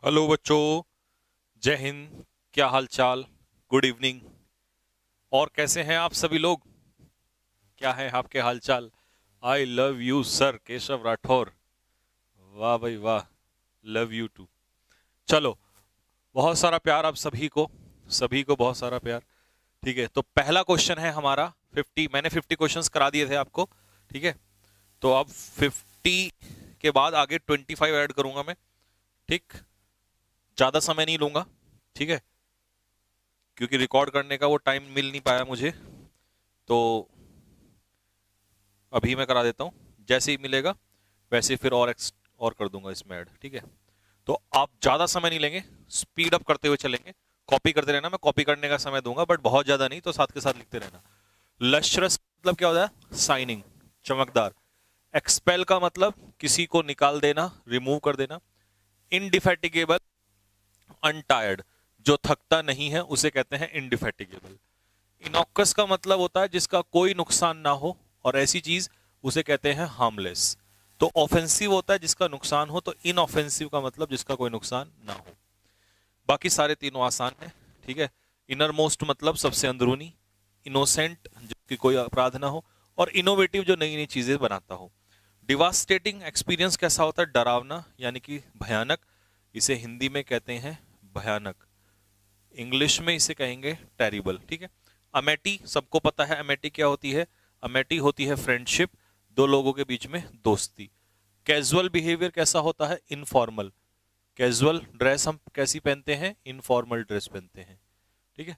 Hello बच्चों। जय हिंद। क्या हाल चाल? Good evening. और कैसे हैं आप सभी लोग? क्या है आपके हाल चाल? I love you sir Keshav Rathore. वाह भाई वाह। Love you too. चलो, बहुत सारा प्यार आप सभी को बहुत सारा प्यार। ठीक है, तो पहला क्वेश्चन है हमारा 50। मैंने 50 क्वेश्चंस करा दिए थे आपको। ठीक है, तो अब 50 के बाद आगे 25 ऐड करूंगा मैं। ठीक, ज्यादा समय नहीं लूंगा। ठीक है, क्योंकि रिकॉर्ड करने का वो टाइम मिल नहीं पाया मुझे, तो अभी मैं करा देता हूँ। जैसे ही मिलेगा वैसे ही फिर और कर दूंगा इसमें ऐड। ठीक है, तो आप ज्यादा समय नहीं लेंगे, स्पीड अप करते हुए चलेंगे। कॉपी करते रहना, मैं कॉपी करने का समय दूंगा बट बहुत ज्यादा नहीं, तो साथ के साथ लिखते रहना। लश्रस मतलब क्या होता है? साइनिंग, चमकदार। एक्सपेल का मतलब किसी को निकाल देना, रिमूव कर देना। इनडिफेटिगेबल, अनटायर्ड, जो थकता नहीं है उसे कहते हैं इनडिफेटिगेबल। इनॉक्कस का मतलब होता है जिसका कोई नुकसान ना हो, और ऐसी चीज उसे कहते हैं हार्मलेस। तो ऑफेंसिव होता है जिसका नुकसान हो, तो इनऑफेंसिव का मतलब जिसका कोई नुकसान ना हो। बाकी सारे तीनों आसान है। ठीक है, इनर मोस्ट मतलब सबसे अंदरूनी। इनोसेंट, जिसकी कोई अपराध ना हो। और इनोवेटिव, जो नई नई चीजें बनाता हो। डिवास्टेटिंग एक्सपीरियंस कैसा होता है? डरावना, यानी कि भयानक। इसे हिंदी में कहते हैं भयानक, इंग्लिश में इसे कहेंगे टेरिबल। ठीक है। अमेटी, सबको पता है अमेटी क्या होती है। अमेटी होती है फ्रेंडशिप, दो लोगों के बीच में दोस्ती। कैजुअल बिहेवियर कैसा होता है? इनफॉर्मल। कैजुअल ड्रेस हम कैसी पहनते हैं? इनफॉर्मल ड्रेस पहनते हैं। ठीक है,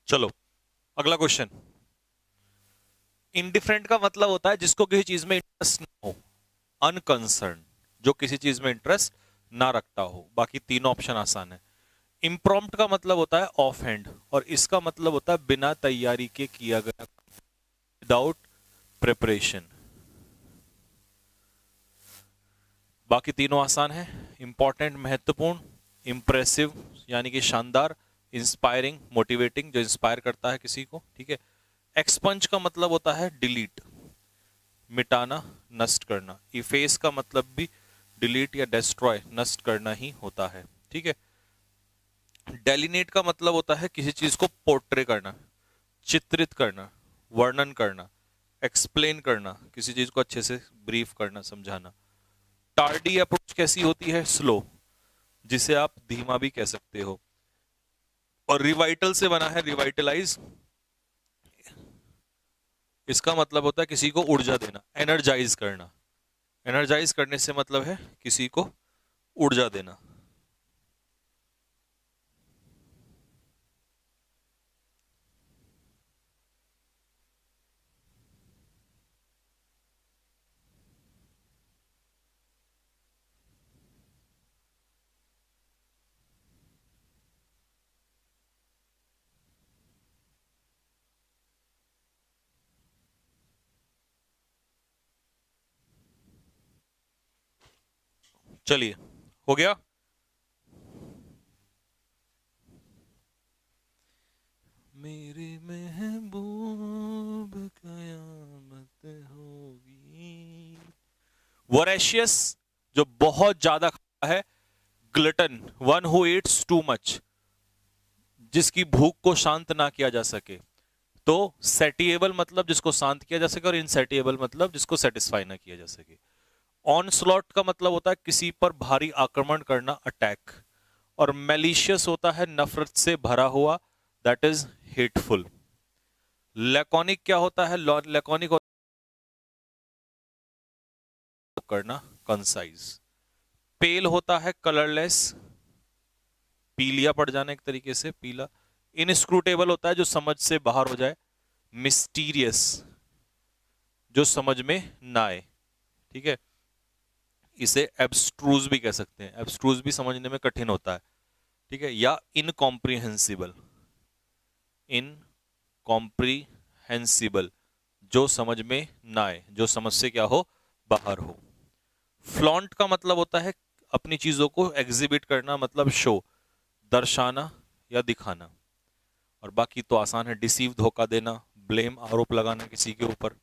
चलो अगला क्वेश्चन। इनडिफरेंट का मतलब होता है जिसको किसी चीज में इंटरेस्ट ना हो। अनकंसर्न, जो किसी चीज में इंटरेस्ट ना रखता हो। बाकी तीनों ऑप्शन आसान है। इम्प्रॉम्प्ट का मतलब होता है ऑफ हैंड, और इसका मतलब होता है बिना तैयारी के किया गया, विदाउट प्रिपरेशन। बाकी तीनों आसान है। इंपॉर्टेंट, महत्वपूर्ण। इंप्रेसिव, यानी कि शानदार। इंस्पायरिंग, मोटिवेटिंग, जो इंस्पायर करता है किसी को। ठीक है। एक्सपंज का मतलब होता है डिलीट, मिटाना, नष्ट करना। इफेस का मतलब भी डिलीट या डेस्ट्रॉय, नष्ट करना ही होता है। ठीक है। डेलिनेट का मतलब होता है किसी चीज को पोर्ट्रे करना, चित्रित करना, वर्णन करना। एक्सप्लेन करना, किसी चीज को अच्छे से ब्रीफ करना, समझाना। टार्डी अप्रोच कैसी होती है? स्लो, जिसे आप धीमा भी कह सकते हो। और रिवाइटल से बना है रिवाइटलाइज, इसका मतलब होता है किसी को ऊर्जा देना, एनर्जाइज करना। एनर्जाइज करने से मतलब है किसी को ऊर्जा देना। चलिए, हो गया। मेरी महबूब कयामत होगी। वोरेशियस, जो बहुत ज्यादा खाता है। Glutton, one who Yeats too much, जिसकी भूख को शांत ना किया जा सके। तो सेटिएबल मतलब जिसको शांत किया जा सके, और इनसेटिएबल मतलब जिसको सेटिस्फाई ना किया जा सके। ऑन स्लॉट का मतलब होता है किसी पर भारी आक्रमण करना, अटैक। और मेलिशियस होता है नफरत से भरा हुआ, दैट इज हेटफुल। लैकोनिक क्या होता है? लैकोनिक करना, कंसाइज। पेल होता है कलरलेस, पीलिया पड़ जाना, एक तरीके से पीला। इनस्क्रूटेबल होता है जो समझ से बाहर हो जाए। मिस्टीरियस, जो समझ में ना आए, ठीक है। इसे एब्स्ट्रूज भी कह सकते हैं, एब्स्ट्रूज भी समझने में कठिन होता है, ठीक है। या इनकॉम्प्रिहेंसिबल, इनकॉम्प्रिहेंसिबल, जो समझ में ना आए, जो समझ से क्या हो, बाहर हो। फ्लॉन्ट का मतलब होता है अपनी चीजों को एग्जिबिट करना, मतलब शो, दर्शाना या दिखाना। और बाकी तो आसान है, डिसीव धोखा देना, ब्लेम आरोप लगाना किसी के ऊपर।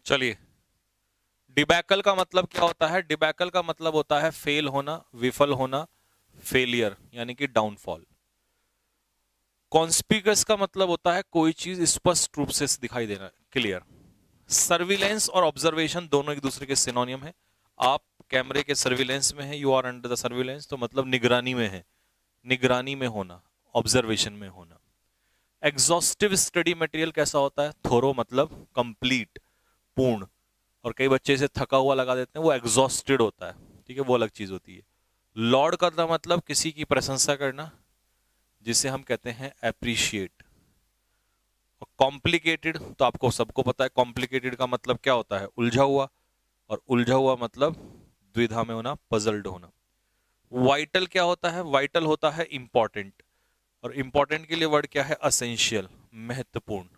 चलिए, डिबैकल का मतलब क्या होता है? डिबैकल का मतलब होता है फेल होना, विफल होना, फेलियर यानी कि डाउनफॉल। कॉन्स्पिकस का मतलब होता है कोई चीज स्पष्ट रूप से दिखाई देना, क्लियर। सर्विलेंस और ऑब्जर्वेशन दोनों एक दूसरे के सिनोनियम है। आप कैमरे के सर्विलेंस में है, you are under the surveillance, तो मतलब निगरानी में है, निगरानी में होना, ऑब्जर्वेशन में होना। एग्जॉस्टिव स्टडी मटेरियल कैसा होता है? थोरो मतलब कंप्लीट, पूर्ण। और कई बच्चे इसे थका हुआ लगा देते हैं, वो एग्जॉस्टेड होता है, ठीक है, वो अलग चीज होती है। लॉर्ड का मतलब किसी की प्रशंसा करना, जिसे हम कहते हैं अप्रिशिएट। और कॉम्प्लिकेटेड तो आपको सबको पता है, कॉम्प्लिकेटेड का मतलब क्या होता है? उलझा हुआ। और उलझा हुआ मतलब द्विधा में होना, पजल्ड होना। वाइटल क्या होता है? वाइटल होता है इंपॉर्टेंट। और इंपॉर्टेंट के लिए वर्ड क्या है? असेंशियल, महत्वपूर्ण।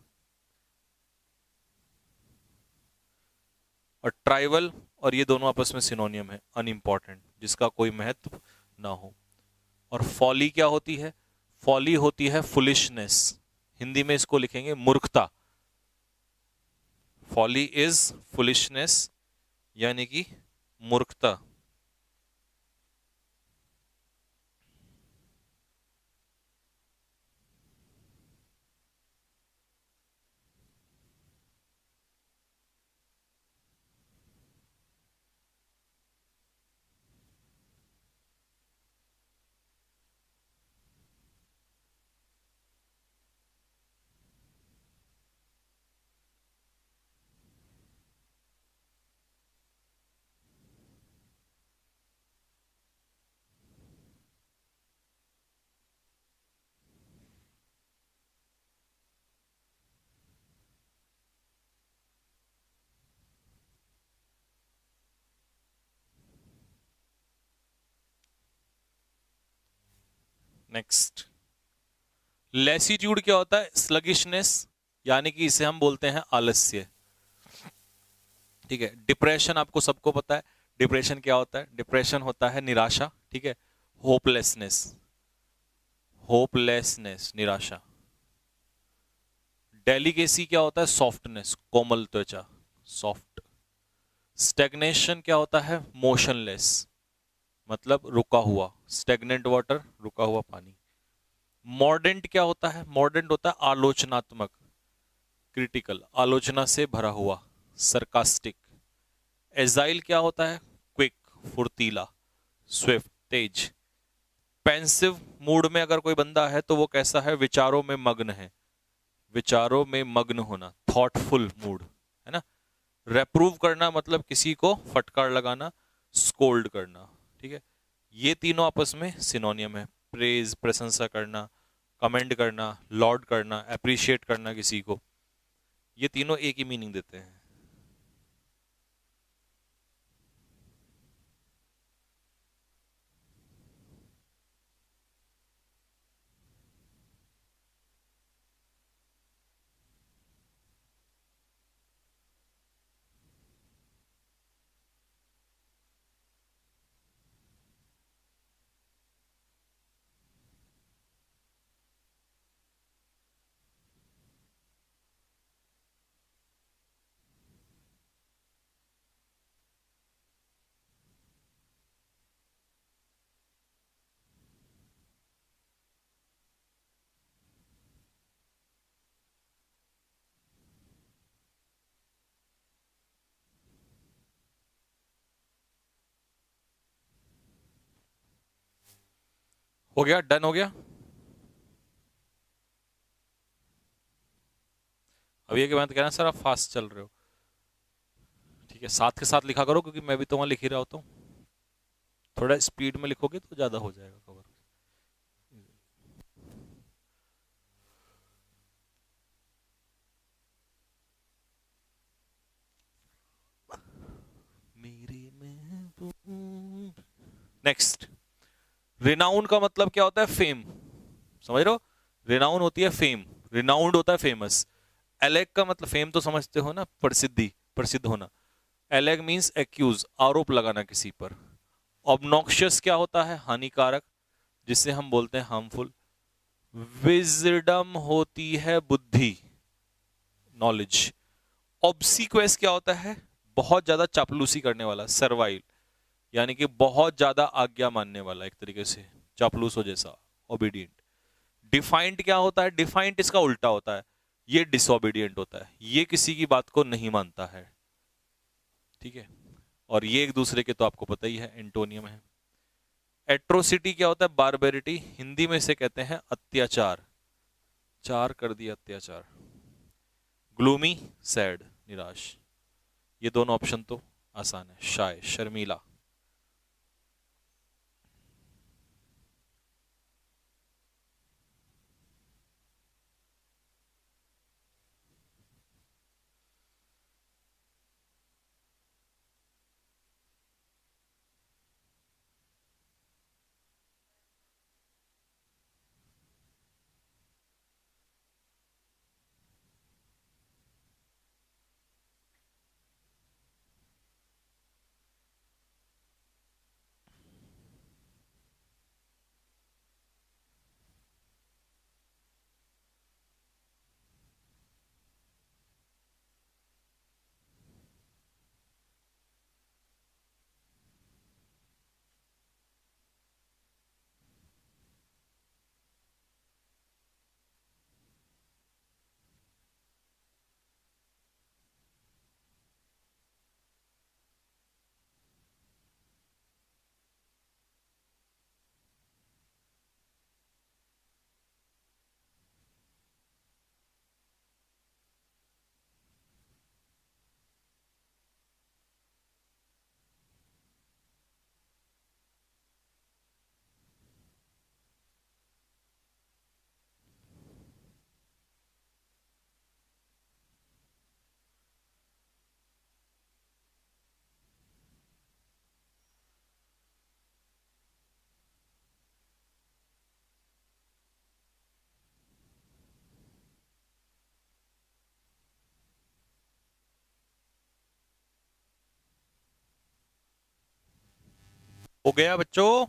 और ट्राइवल और ये दोनों आपस में सिनोनियम है, अनइंपॉर्टेंट, जिसका कोई महत्व ना हो। और फॉली क्या होती है? फॉली होती है फुलिशनेस, हिंदी में इसको लिखेंगे मूर्खता। फॉली इज फुलिशनेस यानी कि मूर्खता। नेक्स्ट, लेसीट्यूड क्या होता है? स्लगिशनेस, यानी कि इसे हम बोलते हैं आलस्य, ठीक है। डिप्रेशन आपको सबको पता है, डिप्रेशन क्या होता है? डिप्रेशन होता है निराशा, ठीक है। होपलेसनेस, होपलेसनेस निराशा। डेलिकेसी क्या होता है? सॉफ्टनेस, कोमल त्वचा, सॉफ्ट। स्टेग्नेशन क्या होता है? मोशनलेस, मतलब रुका हुआ, स्टेगनेंट वाटर, रुका हुआ पानी। मॉर्डेंट क्या होता है? मॉर्डेंट होता है आलोचनात्मक, क्रिटिकल, आलोचना से भरा हुआ, सरकास्टिक। एजाइल क्या होता है? क्विक, फुर्तीला, स्विफ्ट, तेज। पेंसिव मूड में अगर कोई बंदा है तो वो कैसा है? विचारों में मग्न है, विचारों में मग्न होना, थॉटफुल मूड, है ना। रेप्रूव करना मतलब किसी को फटकार लगाना, स्कोल्ड करना, ठीक है। ये तीनों आपस में सिनोनियम है। प्रेज, प्रशंसा करना, कमेंड करना, लॉर्ड करना, अप्रिशिएट करना किसी को, ये तीनों एक ही मीनिंग देते हैं। हो गया, डन हो गया। अब ये के बाद कहना सर आप फास्ट चल रहे हो, ठीक है, साथ के साथ लिखा करो क्योंकि मैं भी तो वहां लिख ही रहा होता हूँ। थोड़ा स्पीड में लिखोगे तो ज्यादा हो जाएगा कवर। मेरे महबूब। नेक्स्ट, रिनाउंड का मतलब क्या होता है? फेम। समझ रहे हो? रिनाउंड होती है फेम, रिनाउंड होता है फेमस। एलेग का मतलब, फेम तो समझते हो ना, प्रसिद्धि, प्रसिद्ध होना। एलेग मीन्स एक्यूज, आरोप लगाना किसी पर। ऑब्नॉक्शियस क्या होता है? हानिकारक, जिसे हम बोलते हैं हार्मफुल। विजडम होती है बुद्धि, नॉलेज। ऑब्सिक्वेस क्या होता है? बहुत ज्यादा चापलूसी करने वाला, सर्वाइल, यानी कि बहुत ज्यादा आज्ञा मानने वाला, एक तरीके से चापलूसो जैसा, ओबीडिएंट। डिफाइंट क्या होता है? डिफाइंट इसका उल्टा होता है, ये डिसोबीडिएंट होता है, ये किसी की बात को नहीं मानता है, ठीक है। और ये एक दूसरे के तो आपको पता ही है, एंटोनियम है। एट्रोसिटी क्या होता है? बारबेरिटी, हिंदी में इसे कहते हैं अत्याचार, चार कर दिया अत्याचार। ग्लूमी, सैड, निराश। ये दोनों ऑप्शन तो आसान है। शाय, शर्मीला। हो गया बच्चों।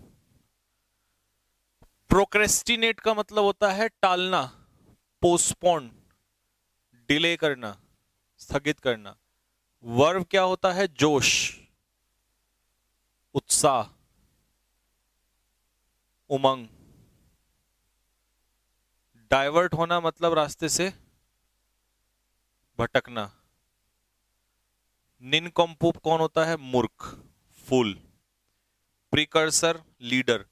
प्रोक्रेस्टिनेट का मतलब होता है टालना, पोस्टपोन, डिले करना, स्थगित करना। वर्ब क्या होता है? जोश, उत्साह, उमंग। डाइवर्ट होना मतलब रास्ते से भटकना। निनकम्पूप कौन होता है? मूर्ख, फूल। प्रिकर्सर, लीडर,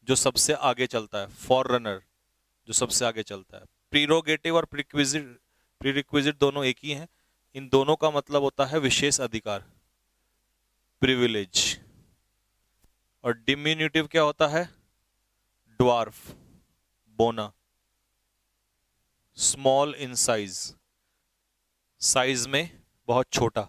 जो सबसे आगे चलता है। फॉर रनर, जो सबसे आगे चलता है। प्रीरोगेटिव और प्रीक्विजिट, प्रीरिक्विजिट दोनों एक ही हैं। इन दोनों का मतलब होता है विशेष अधिकार, प्रिविलेज। और डिमिन्यूटिव क्या होता है? ड्वार्फ, बोना। स्मॉल इन साइज, साइज में बहुत छोटा।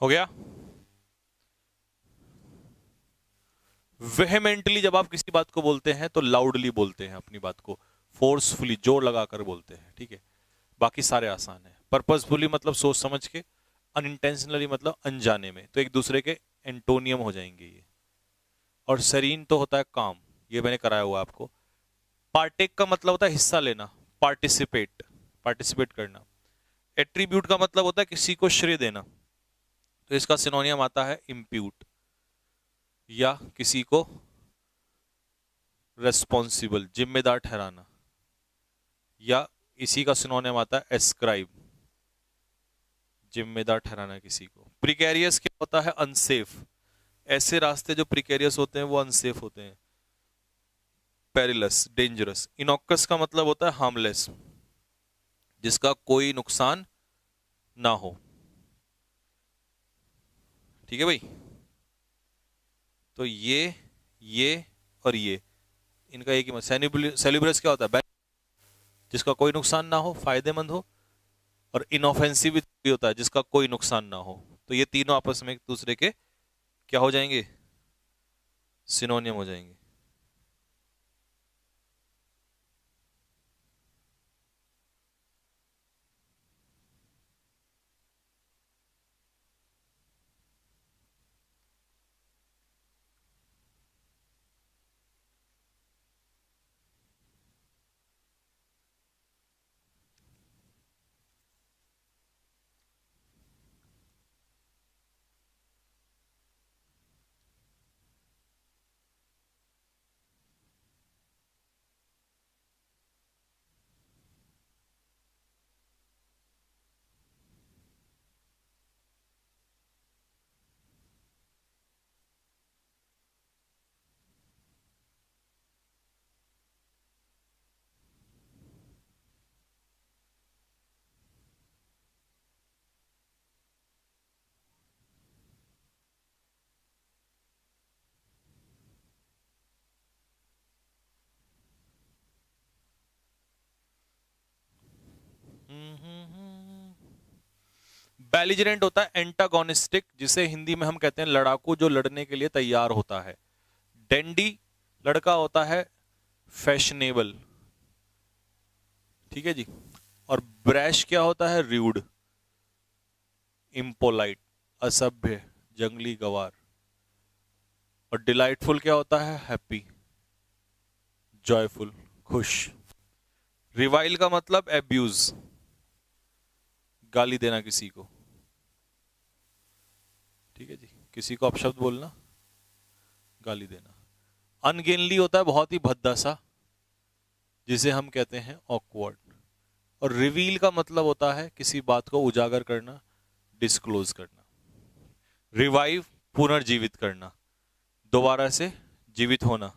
हो गया। वेहेमेंटली जब आप किसी बात को बोलते हैं तो लाउडली बोलते हैं अपनी बात को, फोर्सफुली जोर लगाकर बोलते हैं, ठीक है। बाकी सारे आसान है। पर्पसफुली मतलब सोच समझ के, अनइंटेंशनली मतलब अनजाने में, तो एक दूसरे के एंटोनियम हो जाएंगे ये। और सरीन तो होता है काम, ये मैंने कराया हुआ आपको। पार्टेक का मतलब होता है हिस्सा लेना, पार्टिसिपेट, पार्टिसिपेट करना। एट्रीब्यूट का मतलब होता है किसी को श्रेय देना, तो इसका सिनोनियम आता है इम्प्यूट, या किसी को रेस्पॉन्सिबल, जिम्मेदार ठहराना, या इसी का सिनोनियम आता है एस्क्राइब, जिम्मेदार ठहराना किसी को। प्रिकेरियस क्या होता है? अनसेफ। ऐसे रास्ते जो प्रिकेरियस होते हैं वो अनसेफ होते हैं। Perilous, dangerous. इनॉक्कस का मतलब होता है हार्मलेस, जिसका कोई नुकसान ना हो, ठीक है भाई। तो ये और ये, इनका एक ही मतलब। सेल्यूब्रस क्या होता है? जिसका कोई नुकसान ना हो, फायदेमंद हो। और इनऑफेंसिव भी होता है, जिसका कोई नुकसान ना हो। तो ये तीनों आपस में एक दूसरे के क्या हो जाएंगे? सिनोनियम हो जाएंगे। बेलिजरेंट होता है एंटागोनिस्टिक, जिसे हिंदी में हम कहते हैं लड़ाकू, जो लड़ने के लिए तैयार होता है। डेंडी लड़का होता है फैशनेबल, ठीक है जी। और ब्रैश क्या होता है? रूड, इम्पोलाइट, असभ्य, जंगली गवार। और डिलाइटफुल क्या होता है? हैप्पी, जॉयफुल, खुश। रिवाइल का मतलब एब्यूज, गाली देना किसी को, ठीक है जी। किसी को अपशब्द बोलना, गाली देना। अनगेनली होता है बहुत ही भद्दा सा, जिसे हम कहते हैं ऑकवर्ड। और रिवील का मतलब होता है किसी बात को उजागर करना, डिस्क्लोज करना। रिवाइव, पुनर्जीवित करना, दोबारा से जीवित होना।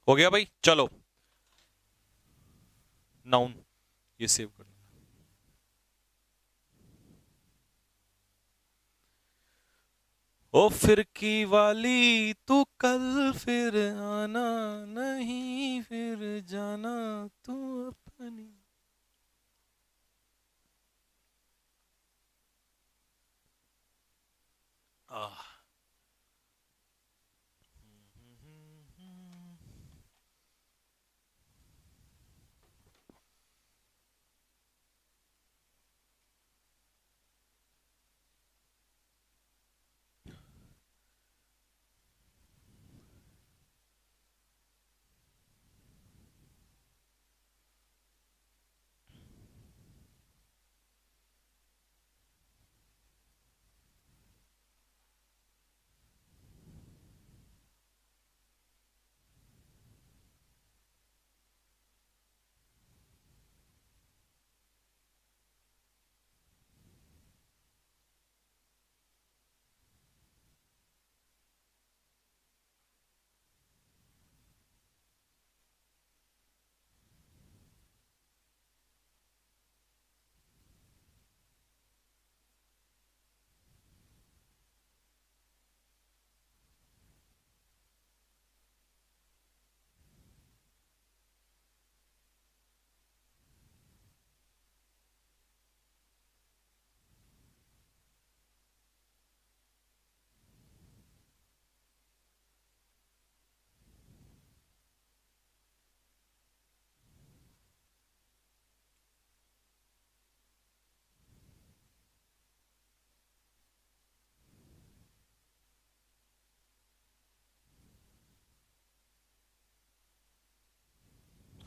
हो गया भाई, चलो। नाउन, ये सेव कर लो। ओ फिरकी वाली तू कल फिर आना, नहीं फिर जाना तू अपनी। आह,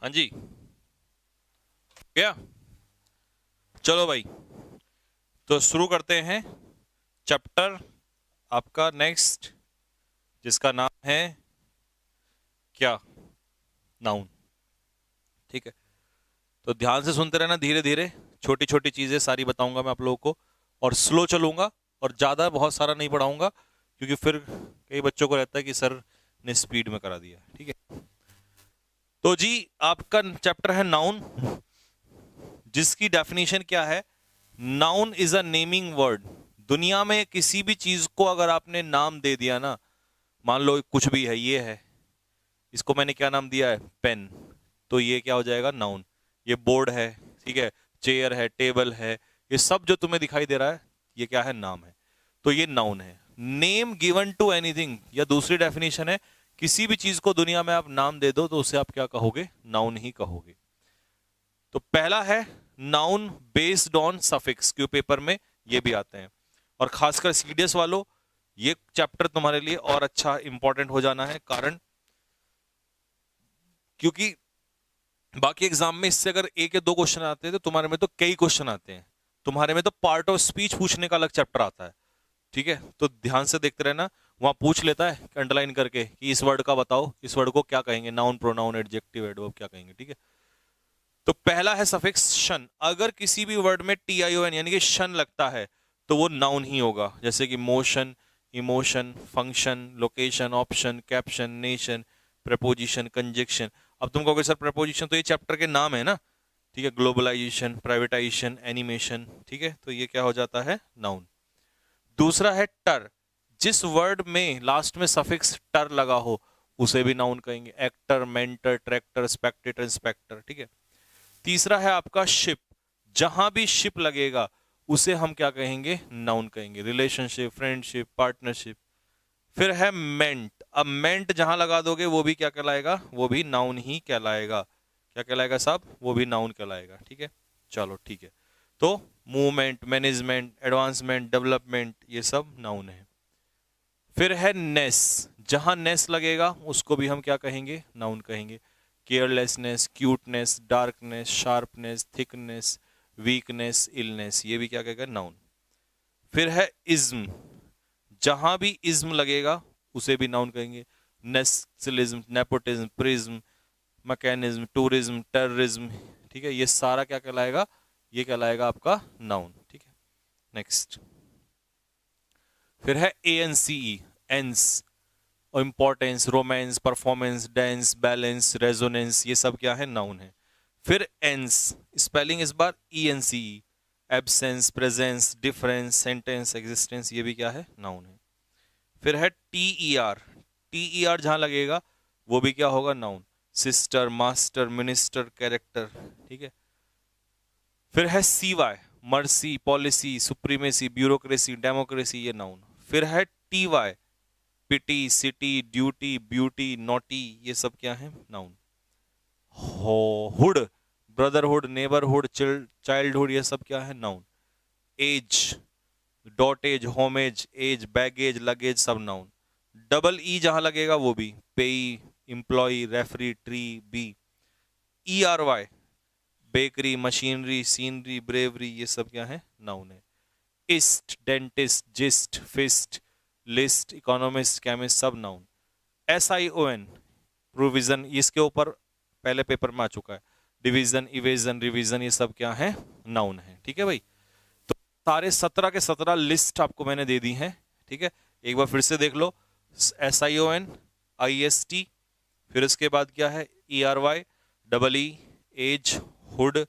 हाँ जी, क्या? चलो भाई, तो शुरू करते हैं चैप्टर आपका नेक्स्ट, जिसका नाम है क्या? नाउन। ठीक है, तो ध्यान से सुनते रहना, धीरे धीरे छोटी छोटी चीजें सारी बताऊंगा मैं आप लोगों को, और स्लो चलूंगा, और ज्यादा बहुत सारा नहीं पढ़ाऊंगा, क्योंकि फिर कई बच्चों को रहता है कि सर ने स्पीड में करा दिया। ठीक है, तो जी आपका चैप्टर है नाउन, जिसकी डेफिनेशन क्या है? Noun is a naming word. दुनिया में किसी भी चीज को अगर आपने नाम दे दिया ना, मान लो कुछ भी है, ये है, इसको मैंने क्या नाम दिया है? पेन। तो ये क्या हो जाएगा? नाउन। ये बोर्ड है, ठीक है, चेयर है, टेबल है, ये सब जो तुम्हें दिखाई दे रहा है, ये क्या है? नाम है। तो ये नाउन है। नेम गिवन टू एनीथिंग, या दूसरी डेफिनेशन है, किसी भी चीज को दुनिया में आप नाम दे दो तो उसे आप क्या कहोगे? नाउन ही कहोगे। तो पहला है नाउन बेस्ड ऑन सफिक्स, क्यों पेपर में ये भी आते हैं, और खासकर सीडीएस वालों, ये चैप्टर तुम्हारे लिए और अच्छा इंपॉर्टेंट हो जाना है, कारण क्योंकि बाकी एग्जाम में इससे अगर एक या दो क्वेश्चन आते हैं, तो तुम्हारे में तो कई क्वेश्चन आते हैं। तुम्हारे में तो पार्ट ऑफ स्पीच पूछने का अलग चैप्टर आता है। ठीक है, तो ध्यान से देखते रहना, वहां पूछ लेता है अंडरलाइन करके कि इस वर्ड का बताओ, इस वर्ड को क्या कहेंगे? नाउन, प्रोनाउन, एडजेक्टिव, एडवर्ब क्या कहेंगे? ठीक है, तो पहला है सफिक्स शन। अगर किसी भी वर्ड में TION यानी कि शन लगता है तो वो नाउन ही होगा, जैसे कि motion, emotion, function, location, option, caption, nation, preposition, conjunction. अब तुम कहोगे सर प्रपोजिशन तो ये चैप्टर के नाम है ना, ठीक है, ग्लोबलाइजेशन, प्राइवेटाइजेशन, एनिमेशन, ठीक है, तो ये क्या हो जाता है? नाउन। दूसरा है टर। जिस वर्ड में लास्ट में सफिक्स टर लगा हो उसे भी नाउन कहेंगे, actor, mentor, tractor, Spectator, inspector. ठीक है, तीसरा है आपका शिप। जहां भी शिप लगेगा उसे हम क्या कहेंगे? नाउन कहेंगे, रिलेशनशिप, फ्रेंडशिप, पार्टनरशिप। फिर है मेंट। अब मेंट जहां लगा दोगे वो भी क्या कहलाएगा? वो भी नाउन ही कहलाएगा। क्या कहलाएगा साहब? वो भी नाउन कहलाएगा। ठीक है, चलो ठीक है, तो मूवमेंट, मैनेजमेंट, एडवांसमेंट, डेवलपमेंट, ये सब नाउन है। फिर है नेस। जहां नेस लगेगा उसको भी हम क्या कहेंगे? नाउन कहेंगे। Carelessness, cuteness, darkness, sharpness, thickness, weakness, illness, ये भी क्या कहेगा? नाउन। फिर है इज्म। जहां भी इज्म लगेगा उसे भी नाउन कहेंगे। नेस्लिज्म, nepotism, prism, mechanism, tourism, terrorism, ठीक है, ये सारा क्या कहलाएगा? ये कहलाएगा आपका नाउन। ठीक है, नेक्स्ट। फिर है ANCE, एंस, और importance, romance, performance, dance, balance, resonance, ये सब क्या है? नाउन है। फिर एंस, स्पेलिंग इस बार ENCE, absence, presence, difference, sentence, existence, ये भी क्या है? नाउन है। फिर है TER। TER जहां लगेगा वो भी क्या होगा? Noun. Sister, master, minister, character. ठीक है, फिर है CY, mercy, policy, supremacy, bureaucracy, democracy, ये नाउन। फिर है TY, pity, city, duty, beauty, naughty, ये सब क्या है? Noun. Hood, brotherhood, neighbourhood, childhood, ये सब क्या है? Noun. Age, dotage, homage, age, baggage, luggage, सब नाउन। डबल ई जहां लगेगा वो भी, payee, employee, referee, tree, bee. ERY, bakery, machinery, scenery, bravery, ये सब क्या है? नाउन है। Ist, dentist, gist, fist, list, economist, chemist, सब नाउन। SION, प्रोविजन, इसके ऊपर पहले पेपर में आ चुका है। डिवीजन, इवेजन, रिवीजन, ये सब क्या है? नाउन है। ठीक है भाई, तो सारे 17 के 17 लिस्ट आपको मैंने दे दी है। ठीक है, एक बार फिर से देख लो। SION, IST, फिर उसके बाद क्या है? ERY, double E, age, hood,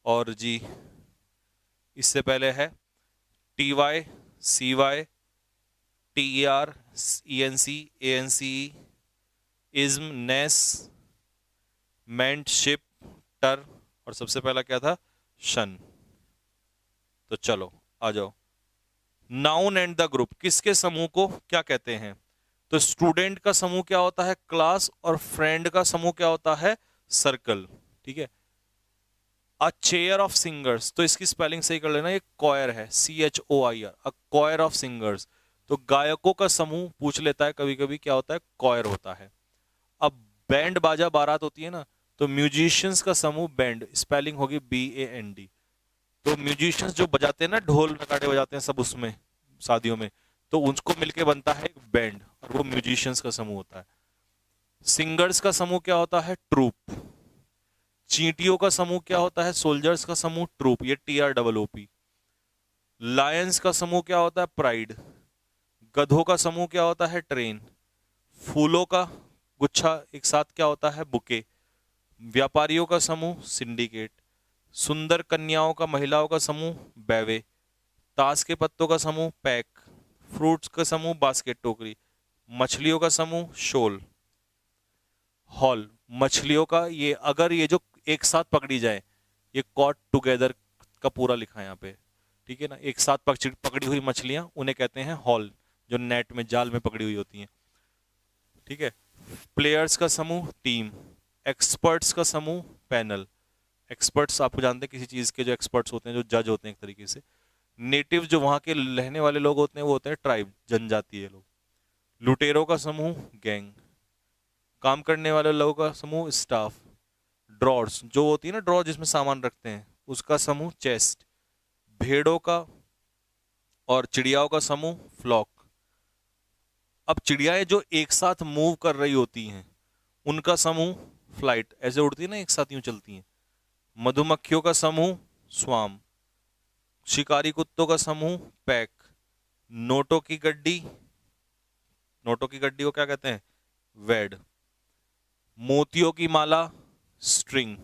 और जी इससे पहले है TY, CY, TER, ENC, ANCE, ism, ness, ment, ship, ter, और सबसे पहला क्या था? शन। तो चलो आ जाओ। नाउन एंड द ग्रुप, किसके समूह को क्या कहते हैं? तो स्टूडेंट का समूह क्या होता है? क्लास, और फ्रेंड का समूह क्या होता है? सर्कल। ठीक है, अ चेयर ऑफ सिंगर्स, तो इसकी स्पेलिंग सही कर लेना, ये कॉयर है, CHOIR, a coir of singers. तो गायकों का समूह पूछ लेता है कभी कभी, क्या होता है? कॉयर होता है। अब बैंड बाजा बारात होती है ना, तो म्यूजिशियंस का समूह बैंड, स्पेलिंग होगी BAND। तो म्यूजिशियंस जो बजाते हैं ना, ढोल नगाड़े बजाते हैं सब उसमें शादियों में, तो उनको मिलके बनता है एक बैंड, और वो म्यूजिशियंस का समूह होता है। सिंगर्स का समूह क्या होता है? ट्रूप। चींटियों का समूह क्या होता है? सोल्जर्स का समूह ट्रूप, ये TROOP। लायंस का समूह क्या होता है? प्राइड। गधों का समूह क्या होता है? ट्रेन। फूलों का गुच्छा एक साथ क्या होता है? बुके। व्यापारियों का समूह सिंडिकेट। सुंदर कन्याओं का, महिलाओं का समूह बैवे। ताश के पत्तों का समूह पैक। फ्रूट्स का समूह बास्केट, टोकरी। मछलियों का समूह शोल, हॉल। मछलियों का ये, अगर ये जो एक साथ पकड़ी जाए, ये कॉट टुगेदर का पूरा लिखा है यहाँ पे, ठीक है ना। एक साथ पकड़ी हुई मछलियां, उन्हें कहते हैं हॉल, जो नेट में, जाल में पकड़ी हुई होती हैं, ठीक है। प्लेयर्स का समूह टीम। एक्सपर्ट्स का समूह पैनल। एक्सपर्ट्स आपको जानते हैं किसी चीज के जो एक्सपर्ट्स होते हैं, जो जज होते हैं एक तरीके से। नेटिव जो वहां के रहने वाले लोग होते हैं वो होते हैं ट्राइब, जनजातीय लोग। लुटेरों का समूह गैंग। काम करने वाले लोगों का समूह स्टाफ। ड्रॉर्स जो होती है ना, ड्रॉर जिसमें सामान रखते हैं, उसका समूह चेस्ट। भेड़ों का और चिड़ियाओं का समूह फ्लॉक। अब चिड़ियाएं जो एक साथ मूव कर रही होती हैं, उनका समूह फ्लाइट, ऐसे उड़ती है ना एक साथ यूं चलती हैं। मधुमक्खियों का समूह स्वाम। शिकारी कुत्तों का समूह पैक। नोटों की गड्डी, नोटों की गड्डी को क्या कहते हैं? वेड। मोतियों की माला स्ट्रिंग।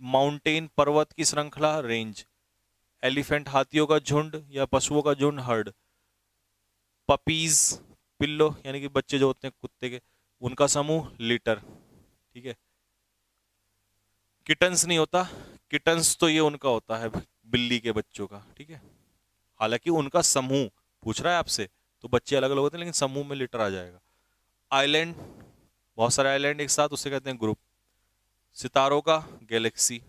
माउंटेन पर्वत की श्रृंखला रेंज। एलिफेंट हाथियों का झुंड या पशुओं का झुंड हर्ड। पपीज पिल्लो यानी कि बच्चे जो होते हैं कुत्ते के, उनका समूह लिटर, ठीक है। किटन्स नहीं होता, किटन्स तो ये उनका होता है बिल्ली के बच्चों का, ठीक है। हालांकि उनका समूह पूछ रहा है आपसे, तो बच्चे अलग अलग होते हैं, लेकिन समूह में लिटर आ जाएगा। आइलैंड, बहुत सारे आइलैंड एक साथ, उसे कहते हैं ग्रुप। सितारों का गैलेक्सी।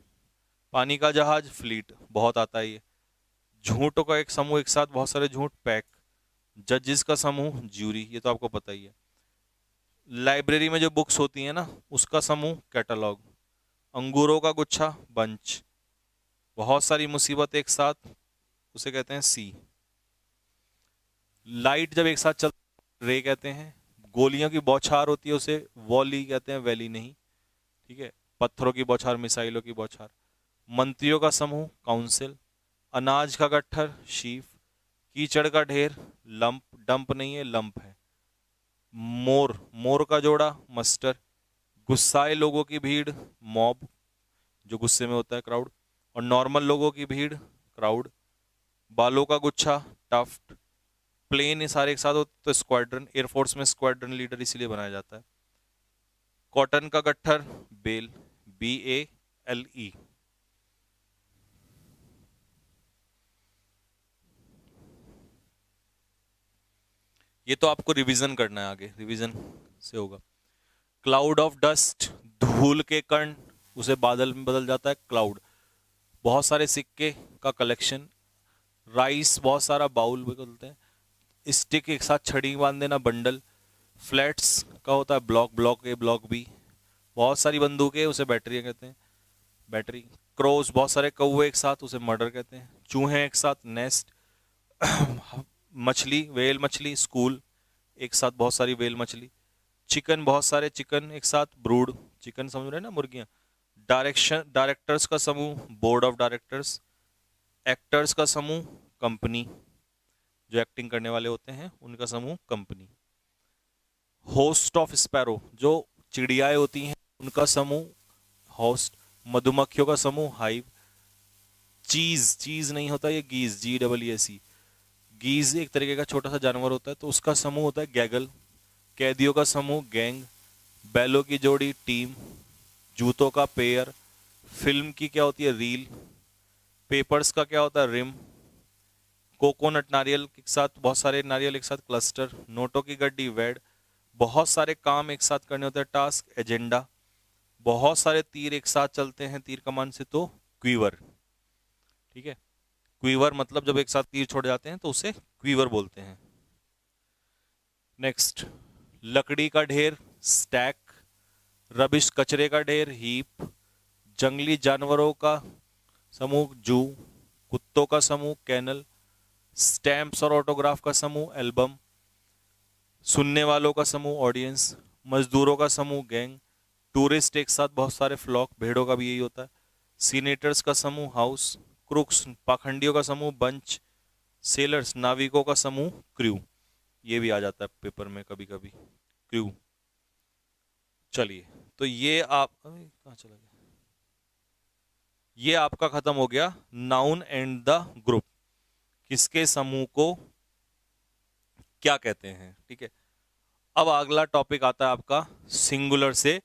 पानी का जहाज फ्लीट, बहुत आता है ये। झूठों का एक समूह एक साथ, बहुत सारे झूठ पैक। जजेस का समूह ज्यूरी, ये तो आपको पता ही है। लाइब्रेरी में जो बुक्स होती हैं ना, उसका समूह कैटलॉग। अंगूरों का गुच्छा बंच। बहुत सारी मुसीबत एक साथ, उसे कहते हैं सी। लाइट जब एक साथ चल, रे कहते हैं। गोलियों की बौछार होती है, उसे वॉली कहते हैं, वैली नहीं, ठीक है। पत्थरों की बौछार, मिसाइलों की बौछार। मंत्रियों का समूह काउंसिल। अनाज का गट्ठर शीफ। कीचड़ का ढेर लंप, डंप नहीं है, लंप है। मोर, मोर का जोड़ा मस्टर। गुस्साए लोगों की भीड़ मॉब, जो गुस्से में होता है क्राउड। और नॉर्मल लोगों की भीड़ क्राउड। बालों का गुच्छा टफ्ट। प्लेन ये सारे एक साथ होते तो स्क्वाड्रन, एयरफोर्स में स्क्वाड्रन लीडर इसीलिए बनाया जाता है। कॉटन का गट्ठर बेल, BALE। ये तो आपको रिवीजन करना है, आगे रिवीजन से होगा। क्लाउड ऑफ डस्ट, धूल के कण, उसे बादल में बदल जाता है क्लाउड। बहुत सारे सिक्के का कलेक्शन। राइस, बहुत सारा बाउल बोलते हैं। स्टिक एक साथ छड़ी बांध देना बंडल। फ्लैट्स का होता है block, block A block B। बहुत सारी बंदूकें, उसे बैटरी कहते हैं, बैटरी। क्रोज, बहुत सारे कौवे एक साथ, उसे मर्डर कहते हैं। चूहे एक साथ नेस्ट। मछली, वेल मछली स्कूल, एक साथ बहुत सारी वेल मछली। चिकन, बहुत सारे चिकन एक साथ ब्रूड, चिकन समझ रहे हैं ना, मुर्गियां। डायरेक्टर्स का समूह बोर्ड ऑफ डायरेक्टर्स। एक्टर्स का समूह कंपनी, जो एक्टिंग करने वाले होते हैं उनका समूह कंपनी। होस्ट ऑफ स्पैरो, जो चिड़ियाएं होती हैं उनका समूह होस्ट। मधुमक्खियों का समूह हाइव। चीज, चीज नहीं होता ये गीज, GEEC। गीज एक तरीके का छोटा सा जानवर होता है, तो उसका समूह होता है गैगल। कैदियों का समूह गैंग। बैलों की जोड़ी टीम। जूतों का पेयर। फिल्म की क्या होती है? रील। पेपर्स का क्या होता है? रिम। कोकोनट, नारियल के साथ, बहुत सारे नारियल एक साथ क्लस्टर। नोटों की गड्डी वेड। बहुत सारे काम एक साथ करने होते हैं टास्क एजेंडा। बहुत सारे तीर एक साथ चलते हैं तीर कमान से, तो क्वीवर, ठीक है। क्वीवर मतलब जब एक साथ तीर छोड़ जाते हैं तो उसे क्वीवर बोलते हैं। नेक्स्ट, लकड़ी का ढेर स्टैक। रबिश कचरे का ढेर, हीप। जंगली जानवरों का समूह, जू। कुत्तों का समूह, कैनल। स्टैम्प्स और ऑटोग्राफ का समूह, एल्बम। सुनने वालों का समूह, ऑडियंस। मजदूरों का समूह, गैंग। टूरिस्ट एक साथ बहुत सारे, फ्लॉक। भेड़ों का भी यही होता है। सीनेटर्स का समूह, हाउस। क्रुक्स पाखंडियों का समूह, बंच। सेलर्स नाविकों का समूह, क्रू। ये भी आ जाता है पेपर में कभी कभी, क्रू। चलिए, तो ये आप कहाँ चला गया, ये आपका खत्म हो गया नाउन एंड द ग्रुप, किसके समूह को क्या कहते हैं। ठीक है, अब अगला टॉपिक आता है आपका सिंगुलर से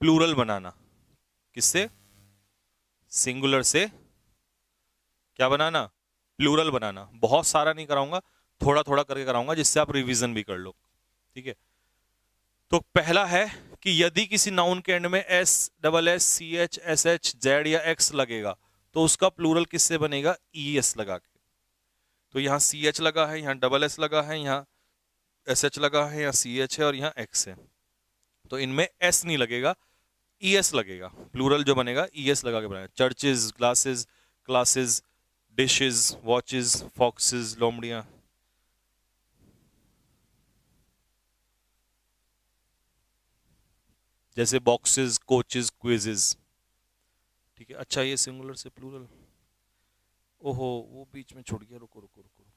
प्लूरल बनाना। किससे? सिंगुलर से क्या बनाना? प्लूरल बनाना। बहुत सारा नहीं कराऊंगा, थोड़ा थोड़ा करके कराऊंगा, जिससे आप रिवीजन भी कर लो। ठीक है, तो पहला है कि यदि किसी नाउन के एंड में S, double S, C H, S H, Z या एक्स लगेगा तो उसका प्लूरल किससे बनेगा? ई एस लगा के। तो यहाँ सी एच लगा है, यहाँ डबल एस लगा है, यहाँ एस एच लगा है, यहाँ सी एच है और यहाँ एक्स है, तो इनमें एस नहीं लगेगा, ई एस लगेगा। प्लूरल जो बनेगा ई एस लगा के बनेगा। Churches, glasses, classes, dishes, watches, foxes, लोमड़ियां। जैसे बॉक्सेस, कोचेस, क्विजेस। ठीक है, अच्छा ये सिंगुलर से प्लूरल, ओहो वो बीच में छूट गया, रुको रुको रुको रुको।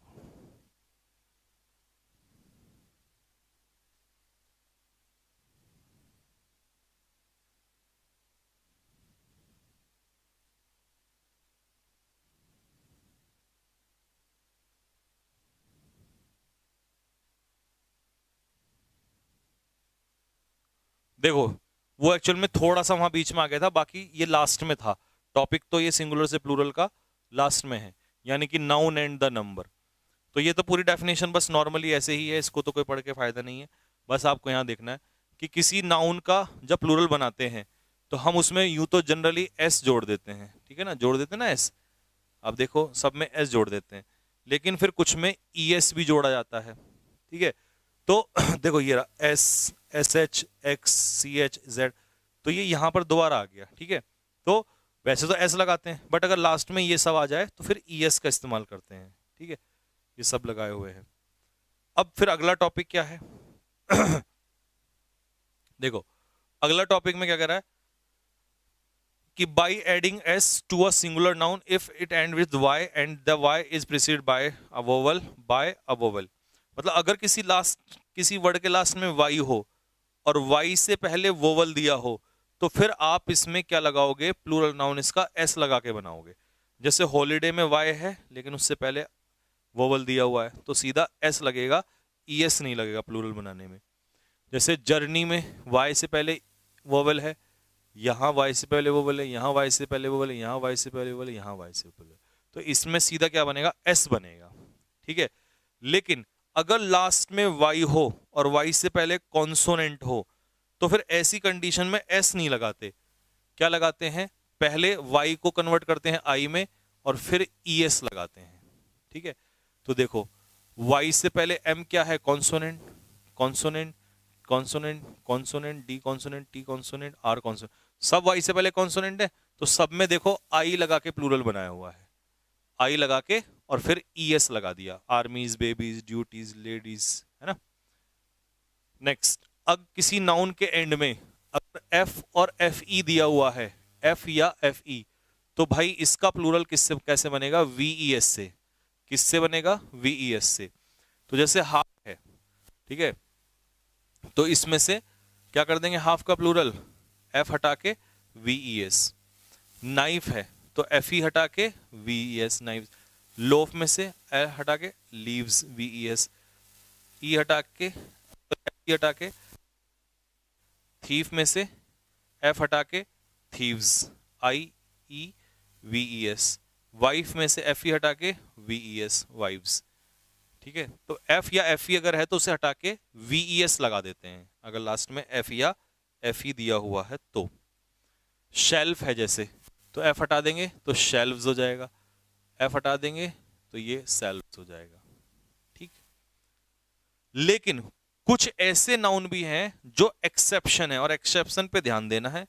देखो, वो एक्चुअल में थोड़ा सा वहां बीच में आ गया था, बाकी ये लास्ट में था। टॉपिक तो ये सिंगुलर से प्लूरल का लास्ट में है, यानी कि नाउन एंड द नंबर। तो ये तो पूरी डेफिनेशन बस नॉर्मली ऐसे ही है, इसको तो कोई पढ़ के फायदा नहीं है। बस आपको यहाँ देखना है कि किसी नाउन का जब प्लूरल बनाते हैं तो हम उसमें यूं तो जनरली एस जोड़ देते हैं, ठीक है ना, जोड़ देते हैं ना एस। अब देखो सब में एस जोड़ देते हैं, लेकिन फिर कुछ में ई एस भी जोड़ा जाता है। ठीक है, तो देखो ये रहा S, S H, X, C H, Z, तो ये यहां पर दोबारा आ गया। ठीक है, तो वैसे तो एस लगाते हैं, बट अगर लास्ट में ये सब आ जाए तो फिर ई एस का इस्तेमाल करते हैं। ठीक है, ये सब लगाए हुए हैं। अब फिर अगला टॉपिक क्या है? देखो, अगला टॉपिक में क्या कह रहा है कि by adding S to a singular noun if it end with Y and the Y is preceded by a vowel, by a vowel. मतलब अगर किसी वर्ड के लास्ट में वाई हो और वाई से पहले वोवल दिया हो, तो फिर आप इसमें क्या लगाओगे? प्लूरल नाउन इसका एस लगा के बनाओगे। जैसे हॉलीडे में वाई है लेकिन उससे पहले वोवल दिया हुआ है, तो सीधा एस लगेगा, ई एस नहीं लगेगा प्लूरल बनाने में। जैसे जर्नी में वाई से पहले वोवल है, यहाँ वाई से पहले वोवल है, यहाँ वाई से पहले वोवल है, यहाँ वाई से पहले वोवल है, यहाँ वाई से पहले, तो इसमें सीधा क्या बनेगा? एस बनेगा। ठीक है, लेकिन अगर लास्ट में वाई हो और वाई से पहले कॉन्सोनेंट हो, तो फिर ऐसी कंडीशन में एस नहीं लगाते। क्या लगाते हैं? पहले वाई को कन्वर्ट करते हैं आई में और फिर ई एस लगाते हैं। ठीक है, तो देखो वाई से पहले एम क्या है? Consonant, consonant, consonant, consonant, D consonant, T consonant, R consonant, सब वाई से पहले कॉन्सोनेंट है, तो सब में देखो आई लगा के प्लूरल बनाया हुआ है। आई लगा के और फिर ई एस लगा दिया, आर्मीज, बेबीज, ड्यूटीज, लेडीज, है ना। नेक्स्ट, अब किसी नाउन के एंड में अगर एफ और एफ ई दिया हुआ है, एफ या एफ ई, तो भाई इसका प्लूरल किससे कैसे बनेगा? वी ई एस से। किससे बनेगा? वी ई एस से। तो जैसे हाफ है, ठीक है, तो इसमें से क्या कर देंगे? हाफ का प्लूरल एफ हटा के वी ई एस। नाइफ है तो एफ ई हटा के we E S, knife. Loaf में से एल हटा के लीव्स, वी ई एस। ई हटा के, हटा के, थीफ में से एफ हटा के thieves, I E V E S. Wife में से एफ ई हटा के वी ई एस, वाइव्स। ठीक है, तो एफ या एफ ई अगर है तो उसे हटा के वी ई एस लगा देते हैं, अगर लास्ट में एफ या एफ ई दिया हुआ है तो। शेल्फ है जैसे, तो एफ हटा देंगे तो शेल्व्स हो जाएगा, एफ हटा देंगे तो ये सेल्व्स हो जाएगा। ठीक, लेकिन कुछ ऐसे नाउन भी हैं जो एक्सेप्शन है, और एक्सेप्शन पे ध्यान देना है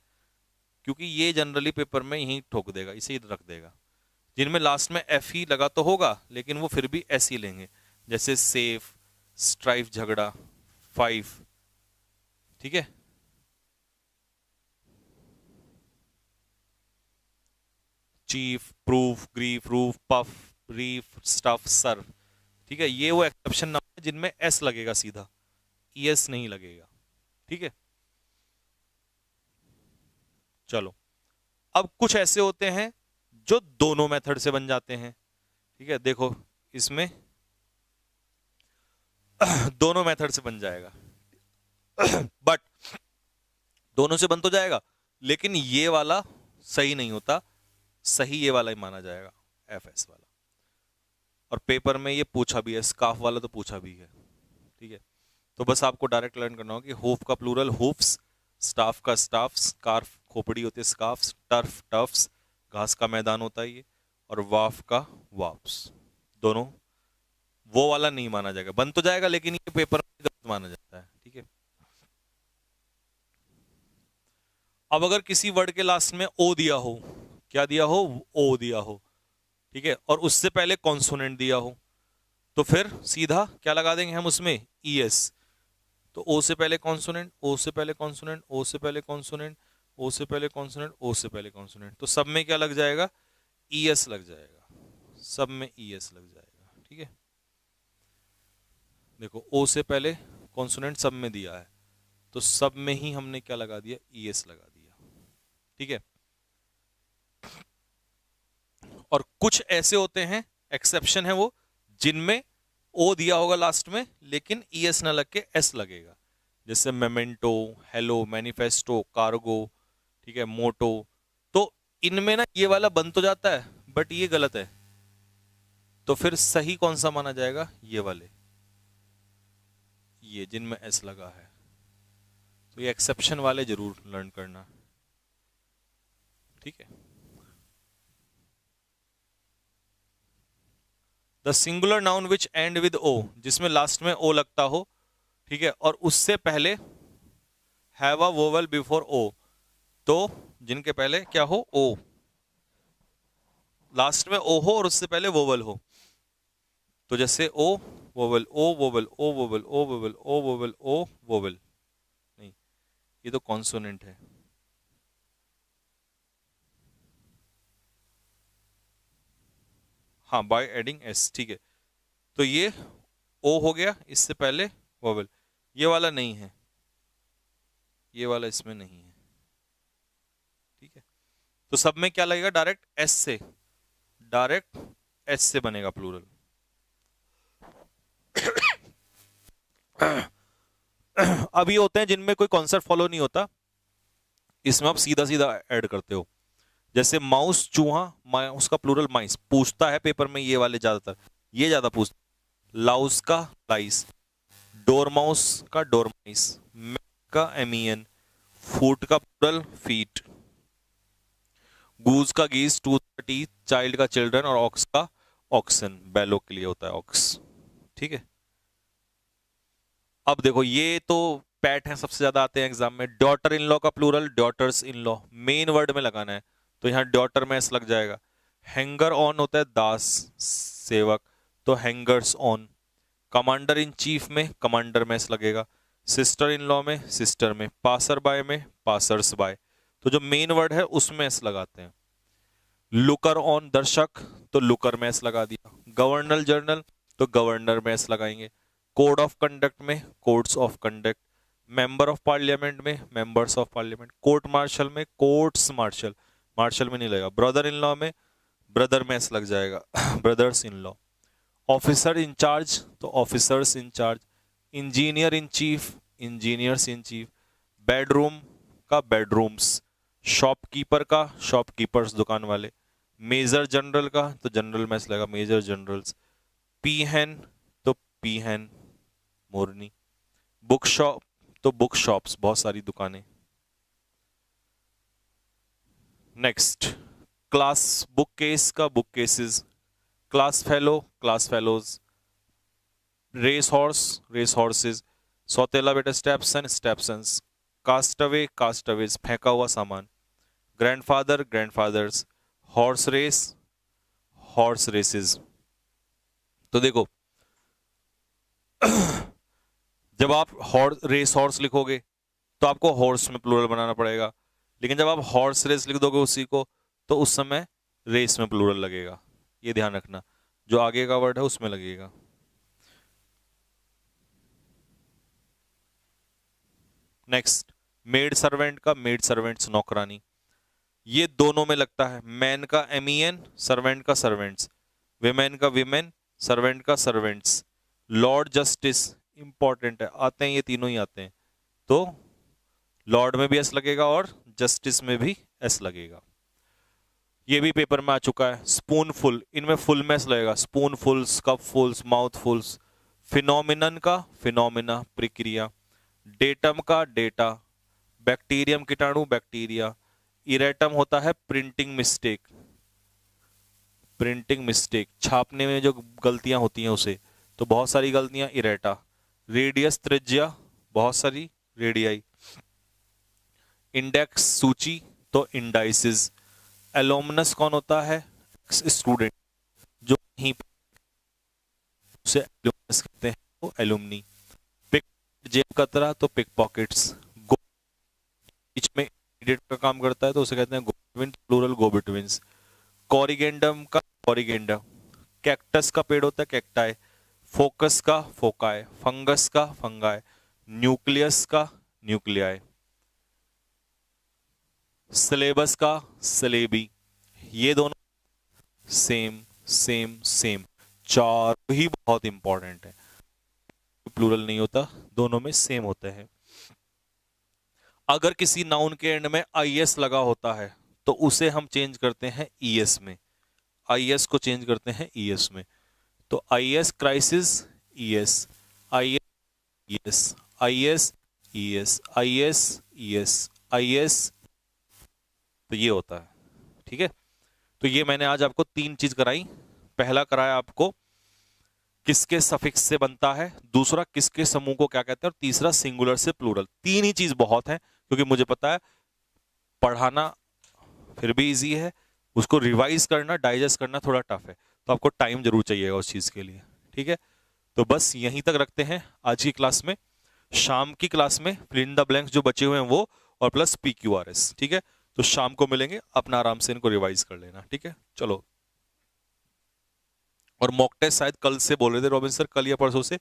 क्योंकि ये जनरली पेपर में यही ठोक देगा, इसे ही रख देगा, जिनमें लास्ट में एफ ही लगा तो होगा लेकिन वो फिर भी एस ही लेंगे, जैसे सेफ, स्ट्राइफ झगड़ा, फाइव, ठीक है। Chief, proof, grief, roof, puff, reef, stuff, serf, ठीक है। ये वो एक्सेप्शन नाउन है जिनमें एस लगेगा सीधा, ईएस नहीं लगेगा, ठीक है। चलो, अब कुछ ऐसे होते हैं जो दोनों मेथड से बन जाते हैं, ठीक है। देखो इसमें दोनों मेथड से बन जाएगा बट दोनों से बन तो जाएगा लेकिन ये वाला सही नहीं होता, सही ये वाला ही माना जाएगा, एफ एस वाला। और पेपर में ये पूछा भी है, स्कार्फ वाला तो पूछा भी है, ठीक है। तो बस आपको डायरेक्ट लर्न करना होगा कि होफ का प्लूरल होफ्स, स्टाफ का स्टाफ, स्कार्फ खोपड़ी होती है स्कार्फ, टर्फ टर्फ्स, घास का मैदान होता है ये, और वाफ का वाफ्स। दोनों वो वाला नहीं माना जाएगा, बन तो जाएगा लेकिन ये पेपर में गलत माना जाता है, ठीक है। अब अगर किसी वर्ड के लास्ट में ओ दिया हो, क्या दिया हो, ओ दिया हो, ठीक है, और उससे पहले कॉन्सोनेंट दिया हो, तो फिर सीधा क्या लगा देंगे हम उसमें, ई एस। तो ओ से पहले कॉन्सोनेंट, ओ से पहले कॉन्सोनेंट, ओ से पहले कॉन्सोनेंट, ओ से पहले कॉन्सोनेंट, ओ से पहले कॉन्सोनेंट, तो सब में क्या लग जाएगा, ई एस लग जाएगा, सब में ई एस लग जाएगा, ठीक है। देखो ओ से पहले कॉन्सोनेंट सब में दिया है तो सब में ही हमने क्या लगा दिया, ई एस लगा दिया, ठीक है। और कुछ ऐसे होते हैं, एक्सेप्शन है वो, जिनमें ओ दिया होगा लास्ट में लेकिन ई एस ना लग के एस लगेगा, जैसे मेमेंटो, हेलो, मैनिफेस्टो, कार्गो, ठीक है, मोटो। तो इनमें ना ये वाला बन तो जाता है बट ये गलत है, तो फिर सही कौन सा माना जाएगा, ये वाले, ये जिनमें एस लगा है। तो ये एक्सेप्शन वाले जरूर लर्न करना, ठीक है। The singular noun which end with O, जिसमें लास्ट में ओ लगता हो, ठीक है, और उससे पहले हैव अ वोवेल बिफोर ओ, तो जिनके पहले क्या हो, ओ, लास्ट में ओ हो और उससे पहले वोवेल हो, तो जैसे ओ वोवेल, ओ वोवेल, ओ वोवेल, ओ वोवेल, ओ वोवेल, ओ वोवेल, नहीं ये तो कॉन्सोनेंट है, हाँ, बाय एडिंग एस, ठीक है। तो ये ओ हो गया, इससे पहले वोवेल, ये वाला नहीं है, ये वाला इसमें नहीं है, ठीक है। तो सब में क्या लगेगा, डायरेक्ट एस से, डायरेक्ट एस से बनेगा प्लूरल। अब ये होते हैं जिनमें कोई कॉन्सेप्ट फॉलो नहीं होता, इसमें आप सीधा सीधा ऐड करते हो, जैसे माउस, चूहा, माउस का प्लूरल माइस, पूछता है पेपर में ये वाले ज्यादातर, ये ज्यादा पूछता, लाउस का लाइस, डोरमाउस का डोरमाइस, मैक का एमियन, फूट का प्लूरल फीट, गूज का गीज, टूथ का टीथ, चाइल्ड का चिल्ड्रन, और ऑक्स का ऑक्सन, बैलो के लिए होता है ऑक्स, ठीक है। अब देखो ये तो पैट है, सबसे ज्यादा आते हैं एग्जाम में, डॉटर इन लॉ का plural daughters in law, main word में लगाना है तो यहाँ डॉटर में एस लग जाएगा। हैंगर ऑन होता है दास, सेवक, तो hangers on. Commander in chief में कमांडर में एस लगेगा, सिस्टर इन लॉ में सिस्टर में, पासर बाय में पासर्स बाय, तो जो मेन वर्ड है उसमें एस लगाते हैं। लुकर ऑन दर्शक, तो लुकर में एस लगा दिया। गवर्नर जर्नल, तो गवर्नर में एस लगाएंगे। कोड ऑफ कंडक्ट में codes of conduct, member of parliament में members of parliament, court martial में कोर्ट्स मार्शल, मार्शल में नहीं लगेगा। ब्रदर इन लॉ में ब्रदर में एस लग जाएगा brothers in law. Officer in charge, तो officers in charge. Engineer in chief engineers in chief. Bedroom का बेडरूम्स, शॉपकीपर का शॉपकीपर्स दुकान वाले। मेजर जनरल का तो जनरल में एस लगेगा मेजर जनरल्स। पीहन तो पीहन मोरनी। बुक शॉप तो बुक शॉप्स बहुत सारी दुकानें। नेक्स्ट, क्लास बुक केस का book cases. Class fellow class fellows. Race horse race horses. सौतेला बेटा स्टेप्सन, स्टेप्सन्स। कास्टअवे, कास्टअवेज, फेंका हुआ सामान। Grandfather, grandfathers. Horse race, horse races. तो देखो जब आप हॉर्स रेस हॉर्स लिखोगे तो आपको हॉर्स में प्लूरल बनाना पड़ेगा, लेकिन जब आप हॉर्स रेस लिख दोगे उसी को तो उस समय रेस में प्लूरल लगेगा। ये ध्यान रखना, जो आगे का वर्ड है उसमें लगेगा। नेक्स्ट, मेड सर्वेंट का मेड सर्वेंट्स, नौकरानी। ये दोनों में लगता है। मैन का MEN, सर्वेंट का सर्वेंट्स। विमेन का विमेन, सर्वेंट का सर्वेंट्स। लॉर्ड जस्टिस इंपॉर्टेंट है, आते हैं ये तीनों ही आते हैं। तो लॉर्ड में भी एस लगेगा और जस्टिस में भी एस लगेगा। ये भी पेपर में आ चुका है। स्पूनफुल, इनमें फुल में एस लगेगा। स्पूनफुल्स, कपफुल्स, माउथफुल्स। फिनोमिनन का फिनोमिना, प्रक्रिया। डेटम का डेटा। बैक्टीरियम कीटाणु, बैक्टीरिया। इरेटम होता है प्रिंटिंग मिस्टेक, प्रिंटिंग मिस्टेक, छापने में जो गलतियां होती हैं उसे, तो बहुत सारी गलतियां, इरेटा। रेडियस, त्रिज्या, बहुत सारी रेडियाई। इंडेक्स, सूची, तो इंडाइसिस। एलोमनस कौन होता है? स्टूडेंट, जो यहीं उसे एलोमनस कहते हैं, तो एलुमनी। पिक, जेब कतरा, तो पिक पॉकेट्स। गो, बीच में इंटरमीडिएट का काम करता है तो उसे कहते हैं गो बिटवीन, प्लूरल गो बिटवीन्स। कॉरिगेंडम का कॉरिगेंडम। कैक्टस का पेड़ होता है कैक्टाई। फोकस का फोकाई। फंगस का फंगाई। न्यूक्लियस का न्यूक्लियाई। सिलेबस का सिलेबी। ये दोनों सेम सेम सेम, चार ही बहुत इंपॉर्टेंट है, प्लूरल नहीं होता, दोनों में सेम होते हैं। अगर किसी नाउन के एंड में IS लगा होता है तो उसे हम चेंज करते हैं ES में। IS को चेंज करते हैं ES में। तो IS crisis, ES, IS, IS, ES, IS, ES, IS, तो ये होता है। ठीक है, तो ये मैंने आज आपको 3 चीज कराई। पहला कराया आपको किसके सफिक्स से बनता है, दूसरा किसके समूह को क्या कहते हैं, और तीसरा सिंगुलर से प्लूरल। 3 ही चीज बहुत है, क्योंकि मुझे पता है पढ़ाना फिर भी इजी है, उसको रिवाइज करना, डाइजेस्ट करना थोड़ा टफ है, तो आपको टाइम जरूर चाहिएगा उस चीज के लिए। ठीक है, तो बस यहीं तक रखते हैं आज की क्लास में। शाम की क्लास में फिल इन द ब्लैंक्स जो बचे हुए हैं वो, और प्लस PQRS। ठीक है, तो शाम को मिलेंगे, अपना आराम से इनको रिवाइज कर लेना। ठीक है, चलो। और मॉक टेस्ट शायद कल से बोल रहे थे रॉबिन सर, कल या परसों से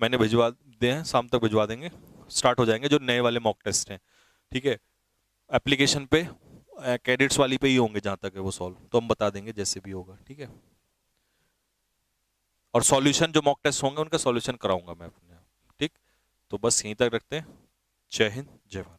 मैंने भिजवा दे हैं, शाम तक भिजवा देंगे, स्टार्ट हो जाएंगे जो नए वाले मॉक टेस्ट हैं। ठीक है, एप्लीकेशन पे कैडेट्स वाली पे ही होंगे जहां तक है वो सॉल्व, तो हम बता देंगे जैसे भी होगा। ठीक है, और सॉल्यूशन जो मॉक टेस्ट होंगे उनका सॉल्यूशन कराऊंगा मैं अपने। ठीक, तो बस यहीं तक रखते हैं। जय हिंद, जय भारत।